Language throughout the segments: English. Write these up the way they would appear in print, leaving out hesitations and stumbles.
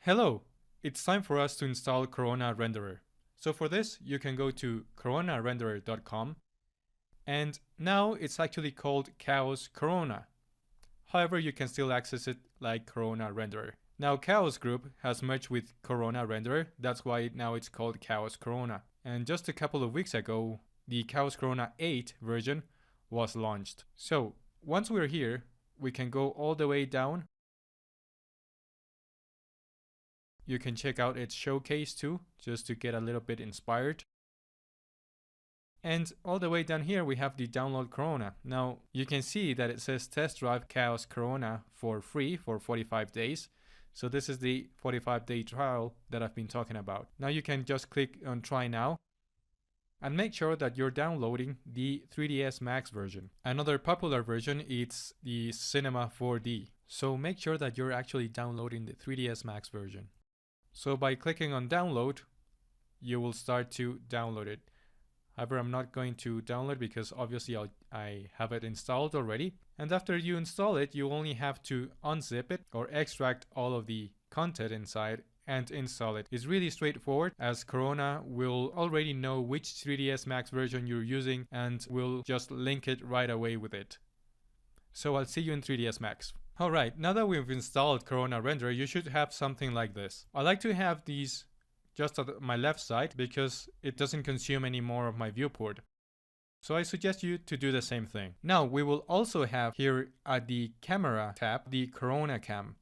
Hello, it's time for us to install Corona Renderer. So for this, you can go to coronarenderer.com, and now it's actually called Chaos Corona. However, you can still access it like Corona Renderer. Now Chaos Group has merged with Corona Renderer, that's why now it's called Chaos Corona. And just a couple of weeks ago, the Chaos Corona 8 version was launched. So once we're here, we can go all the way down. You can check out its showcase too, just to get a little bit inspired. And all the way down here we have the download Corona. Now you can see that it says test drive Chaos Corona for free for 45 days. So this is the 45-day trial that I've been talking about. Now you can just click on try now and make sure that you're downloading the 3ds Max version. Another popular version is the Cinema 4D. So make sure that you're actually downloading the 3ds Max version. So by clicking on download, you will start to download it. However, I'm not going to download because obviously I have it installed already. And after you install it, you only have to unzip it or extract all of the content inside and install it. It's really straightforward, as Corona will already know which 3ds Max version you're using and will just link it right away with it. So I'll see you in 3ds Max. Alright, now that we've installed Corona Renderer, you should have something like this. I like to have these just at my left side because it doesn't consume any more of my viewport. So I suggest you to do the same thing. Now we will also have here at the camera tab, the Corona Cam.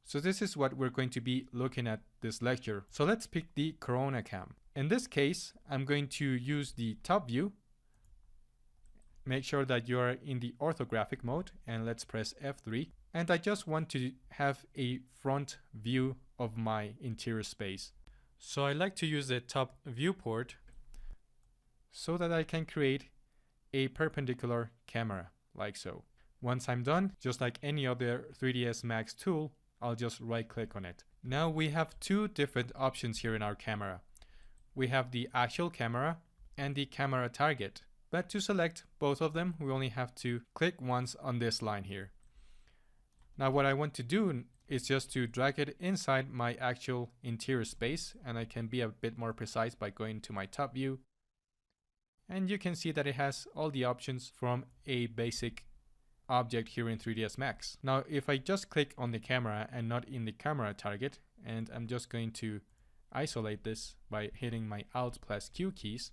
So this is what we're going to be looking at this lecture. So let's pick the Corona Cam. In this case, I'm going to use the top view. Make sure that you're in the orthographic mode and let's press F3. And I just want to have a front view of my interior space. So I like to use the top viewport so that I can create a perpendicular camera like so. Once I'm done, just like any other 3ds Max tool, I'll just right click on it. Now we have two different options here in our camera. We have the actual camera and the camera target. But to select both of them, we only have to click once on this line here. Now what I want to do is just to drag it inside my actual interior space, and I can be a bit more precise by going to my top view. And you can see that it has all the options from a basic object here in 3ds Max. Now if I just click on the camera and not in the camera target, and I'm just going to isolate this by hitting my Alt+Q keys.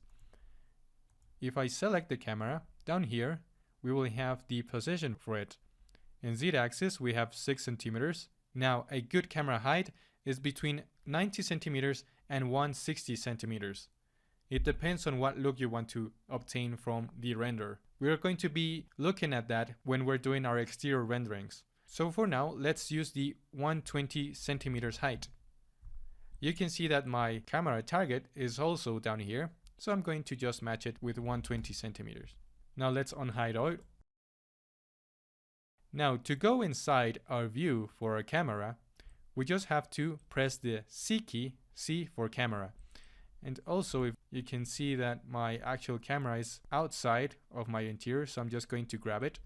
If I select the camera, down here, we will have the position for it. In Z-axis, we have 6 centimeters. Now, a good camera height is between 90 centimeters and 160 centimeters. It depends on what look you want to obtain from the render. We are going to be looking at that when we're doing our exterior renderings. So for now, let's use the 120 centimeters height. You can see that my camera target is also down here. So I'm going to just match it with 120 centimeters. Now let's unhide all. Now to go inside our view for our camera, we just have to press the C key, C for camera. And also if you can see that my actual camera is outside of my interior, so I'm just going to grab it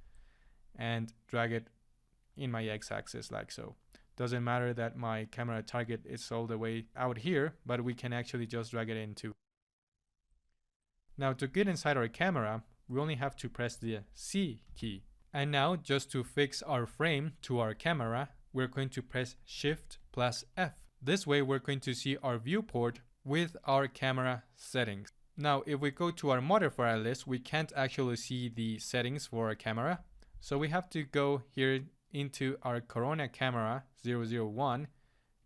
and drag it in my x-axis like so. Doesn't matter that my camera target is all the way out here, but we can actually just drag it in too. Now to get inside our camera, we only have to press the C key. And now just to fix our frame to our camera, we're going to press Shift+F. This way we're going to see our viewport with our camera settings. Now if we go to our modifier list, we can't actually see the settings for our camera. So we have to go here into our Corona camera 001,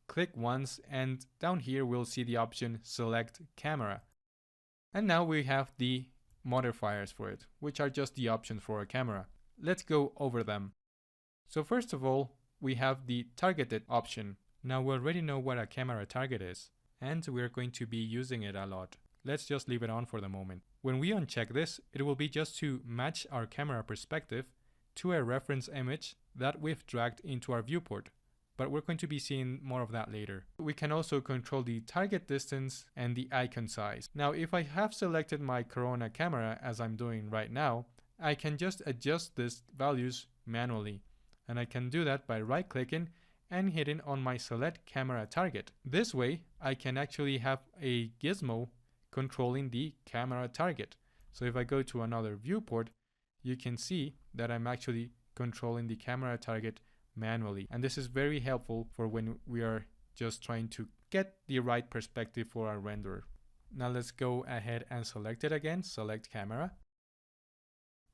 click once, and down here we'll see the option Select Camera. And now we have the modifiers for it, which are just the options for a camera. Let's go over them. So first of all, we have the targeted option. Now we already know what a camera target is, and we're going to be using it a lot. Let's just leave it on for the moment. When we uncheck this, it will be just to match our camera perspective to a reference image that we've dragged into our viewport. But we're going to be seeing more of that later. We can also control the target distance and the icon size. Now, if I have selected my Corona camera as I'm doing right now, I can just adjust these values manually. And I can do that by right clicking and hitting on my select camera target. This way, I can actually have a gizmo controlling the camera target. So if I go to another viewport, you can see that I'm actually controlling the camera target manually. And this is very helpful for when we are just trying to get the right perspective for our renderer. Now let's go ahead and select it again, select camera.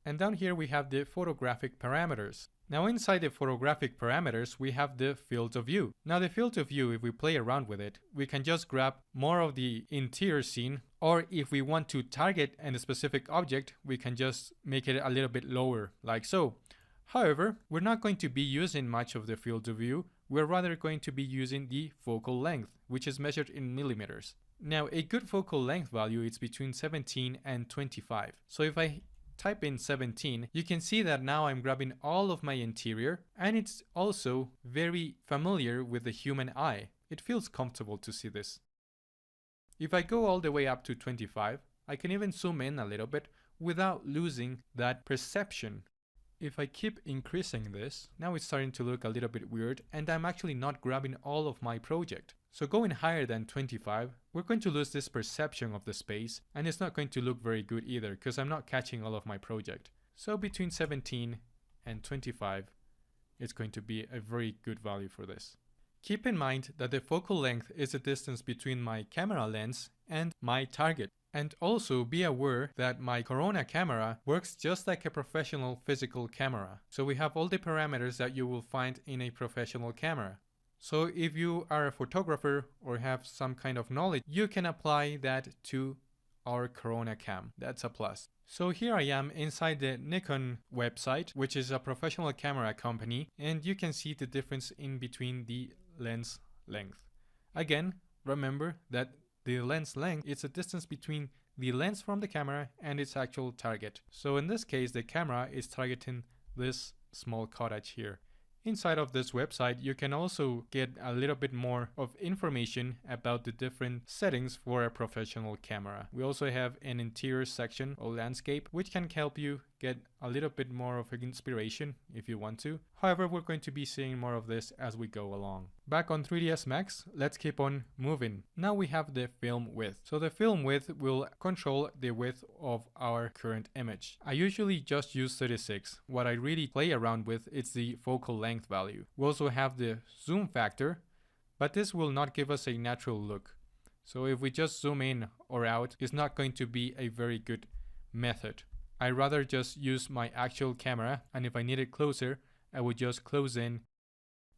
And down here we have the photographic parameters. Now inside the photographic parameters, we have the field of view. Now the field of view, if we play around with it, we can just grab more of the interior scene, or if we want to target a specific object, we can just make it a little bit lower, like so. However, we're not going to be using much of the field of view. We're rather going to be using the focal length, which is measured in millimeters. Now a good focal length value is between 17 and 25. So if I type in 17, you can see that now I'm grabbing all of my interior, and it's also very familiar with the human eye. It feels comfortable to see this. If I go all the way up to 25, I can even zoom in a little bit without losing that perception. If I keep increasing this, now it's starting to look a little bit weird, and I'm actually not grabbing all of my project. So going higher than 25, we're going to lose this perception of the space, and it's not going to look very good either, because I'm not catching all of my project. So between 17 and 25, it's going to be a very good value for this. Keep in mind that the focal length is the distance between my camera lens and my target. And also be aware that my Corona camera works just like a professional physical camera. So we have all the parameters that you will find in a professional camera. So if you are a photographer or have some kind of knowledge, you can apply that to our Corona cam. That's a plus. So here I am inside the Nikon website, which is a professional camera company, and you can see the difference in between the lens length. Again, remember that the lens length is the distance between the lens from the camera and its actual target. So in this case, the camera is targeting this small cottage here. Inside of this website, you can also get a little bit more of information about the different settings for a professional camera. We also have an interior section or landscape, which can help you get a little bit more of an inspiration if you want to. However, we're going to be seeing more of this as we go along. Back on 3ds Max, let's keep on moving. Now we have the film width. So the film width will control the width of our current image. I usually just use 36. What I really play around with is the focal length value. We also have the zoom factor, but this will not give us a natural look. So if we just zoom in or out, it's not going to be a very good method. I rather just use my actual camera, and if I need it closer, I would just close in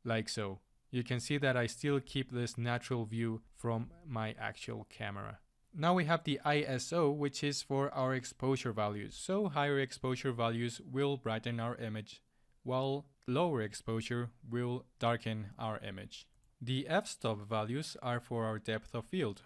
like so. You can see that I still keep this natural view from my actual camera. Now we have the ISO, which is for our exposure values. So higher exposure values will brighten our image, while lower exposure will darken our image. The f-stop values are for our depth of field.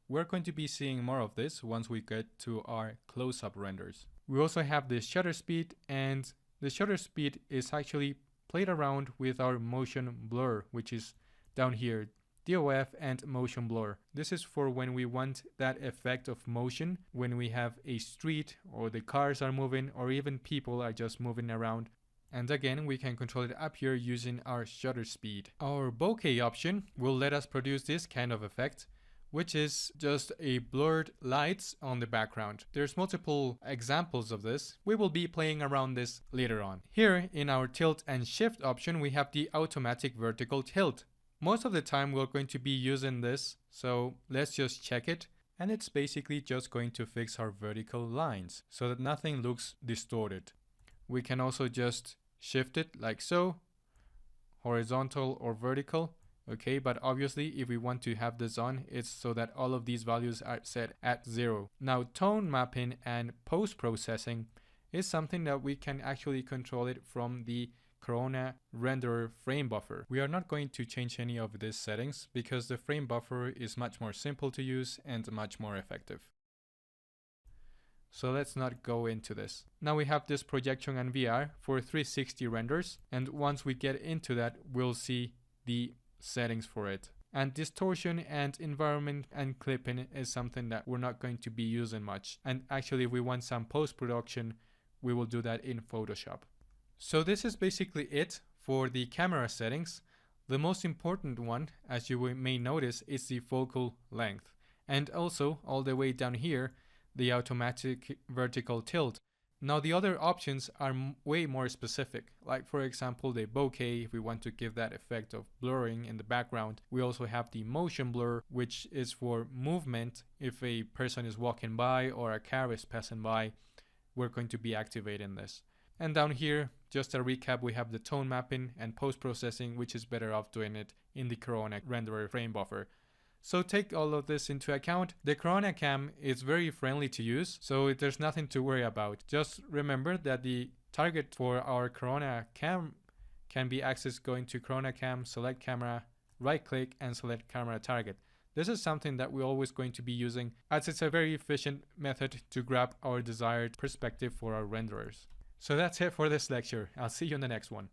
We're going to be seeing more of this once we get to our close-up renders. We also have the shutter speed, and the shutter speed is actually played around with our motion blur, which is down here, DOF and motion blur. This is for when we want that effect of motion, when we have a street or the cars are moving or even people are just moving around. And again, we can control it up here using our shutter speed. Our bokeh option will let us produce this kind of effect, which is just a blurred lights on the background. There's multiple examples of this. We will be playing around this later on. Here in our tilt and shift option, we have the automatic vertical tilt. Most of the time we're going to be using this, so let's just check it. And it's basically just going to fix our vertical lines so that nothing looks distorted. We can also just shift it like so, horizontal or vertical. Okay, but obviously if we want to have this on, it's so that all of these values are set at 0. Now tone mapping and post-processing is something that we can actually control it from the Corona renderer frame buffer. We are not going to change any of these settings because the frame buffer is much more simple to use and much more effective. So let's not go into this. Now we have this projection and VR for 360 renders, and once we get into that, we'll see the settings for it. And distortion and environment and clipping is something that we're not going to be using much. And actually if we want some post-production, we will do that in Photoshop. So this is basically it for the camera settings. The most important one, as you may notice, is the focal length. And also, all the way down here, the automatic vertical tilt. Now the other options are way more specific, like for example the bokeh if we want to give that effect of blurring in the background. We also have the motion blur, which is for movement. If a person is walking by or a car is passing by, we're going to be activating this. And down here, just a recap, we have the tone mapping and post-processing, which is better off doing it in the Corona renderer frame buffer. So take all of this into account. The Corona Cam is very friendly to use, so there's nothing to worry about. Just remember that the target for our Corona Cam can be accessed going to Corona Cam, select camera, right click and select camera target. This is something that we're always going to be using, as it's a very efficient method to grab our desired perspective for our renderers. So that's it for this lecture. I'll see you in the next one.